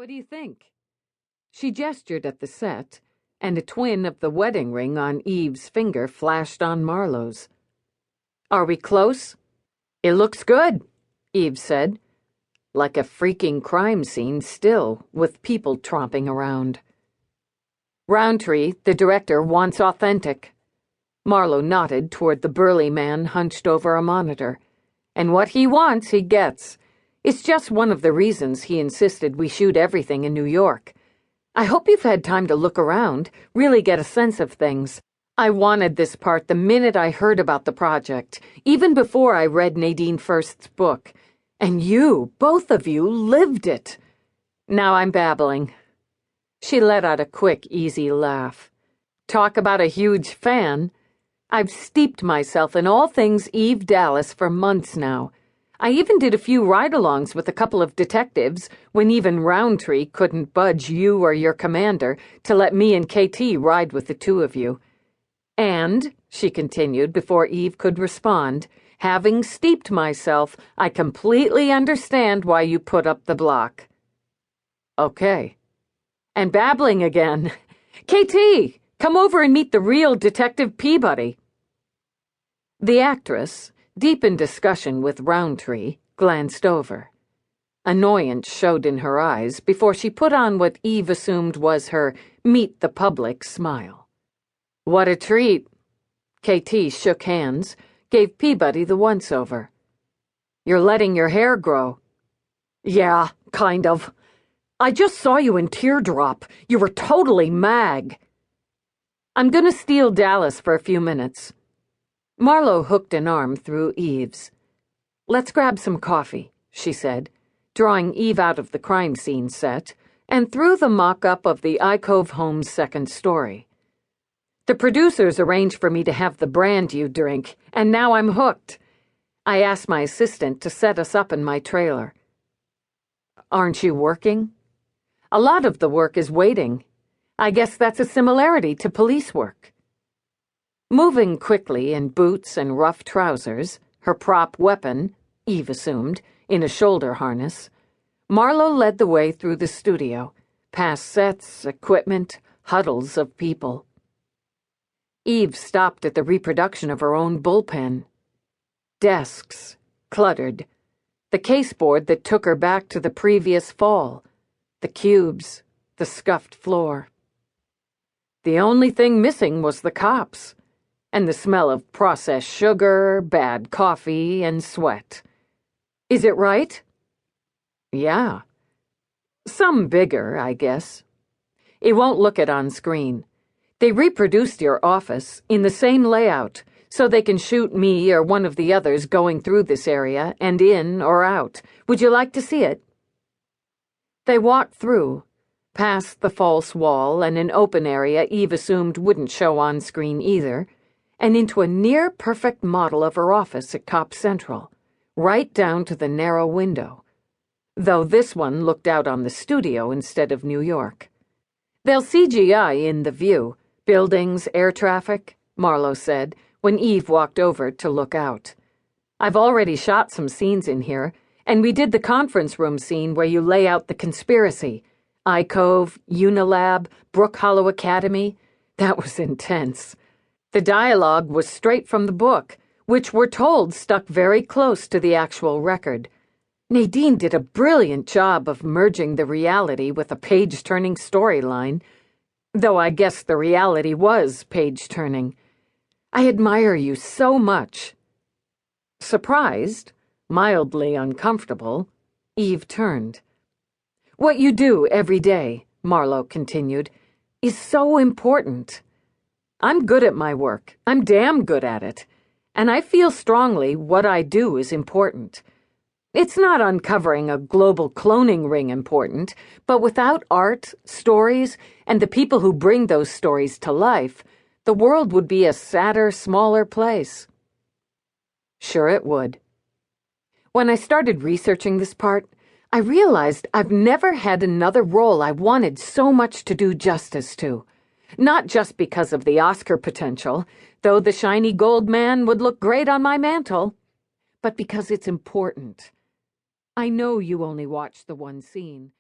What do you think?" She gestured at the set, and a twin of the wedding ring on Eve's finger flashed on Marlowe's. "Are we close?" "It looks good," Eve said. "Like a freaking crime scene still, with people tromping around." "Roundtree, the director, wants authentic." Marlowe nodded toward the burly man hunched over a monitor. "And what he wants, he gets. It's just one of the reasons he insisted we shoot everything in New York. I hope you've had time to look around, really get a sense of things. I wanted this part the minute I heard about the project, even before I read Nadine First's book. And you, both of you, lived it. Now I'm babbling." She let out a quick, easy laugh. "Talk about a huge fan. I've steeped myself in all things Eve Dallas for months now. I even did a few ride-alongs with a couple of detectives when even Roundtree couldn't budge you or your commander to let me and KT ride with the two of you. And," she continued before Eve could respond, "having steeped myself, I completely understand why you put up the block." "Okay." "And babbling again. KT, come over and meet the real Detective Peabody." The actress, deep in discussion with Roundtree, glanced over. Annoyance showed in her eyes before she put on what Eve assumed was her meet-the-public smile. "What a treat." KT shook hands, gave Peabody the once-over. "You're letting your hair grow." "Yeah, kind of. I just saw you in Teardrop. You were totally mag." "I'm gonna steal Dallas for a few minutes." Marlowe hooked an arm through Eve's. "Let's grab some coffee," she said, drawing Eve out of the crime scene set and through the mock-up of the Icove home's second story. "The producers arranged for me to have the brand you drink, and now I'm hooked. I asked my assistant to set us up in my trailer." "Aren't you working?" "A lot of the work is waiting. I guess that's a similarity to police work." Moving quickly in boots and rough trousers, her prop weapon, Eve assumed, in a shoulder harness, Marlowe led the way through the studio, past sets, equipment, huddles of people. Eve stopped at the reproduction of her own bullpen. Desks, cluttered. The caseboard that took her back to the previous fall. The cubes, the scuffed floor. The only thing missing was the cops, and the smell of processed sugar, bad coffee, and sweat. "Is it right?" "Yeah. Some bigger, I guess. It won't look it on screen. They reproduced your office in the same layout, so they can shoot me or one of the others going through this area and in or out. Would you like to see it?" They walked through, past the false wall and an open area Eve assumed wouldn't show on screen either, and into a near-perfect model of her office at Cop Central, right down to the narrow window, though this one looked out on the studio instead of New York. "They'll CGI in the view, buildings, air traffic," Marlowe said when Eve walked over to look out. "I've already shot some scenes in here, and we did the conference room scene where you lay out the conspiracy. Icove, Unilab, Brook Hollow Academy. That was intense. The dialogue was straight from the book, which we're told stuck very close to the actual record. Nadine did a brilliant job of merging the reality with a page-turning storyline, though I guess the reality was page-turning. I admire you so much." Surprised, mildly uncomfortable, Eve turned. "What you do every day," Marlowe continued, "is so important. I'm good at my work. I'm damn good at it. And I feel strongly what I do is important. It's not uncovering a global cloning ring important, but without art, stories, and the people who bring those stories to life, the world would be a sadder, smaller place." Sure it would. When I started researching this part, I realized I've never had another role I wanted so much to do justice to. Not just because of the Oscar potential, though the shiny gold man would look great on my mantle, but because it's important. I know you only watched the one scene,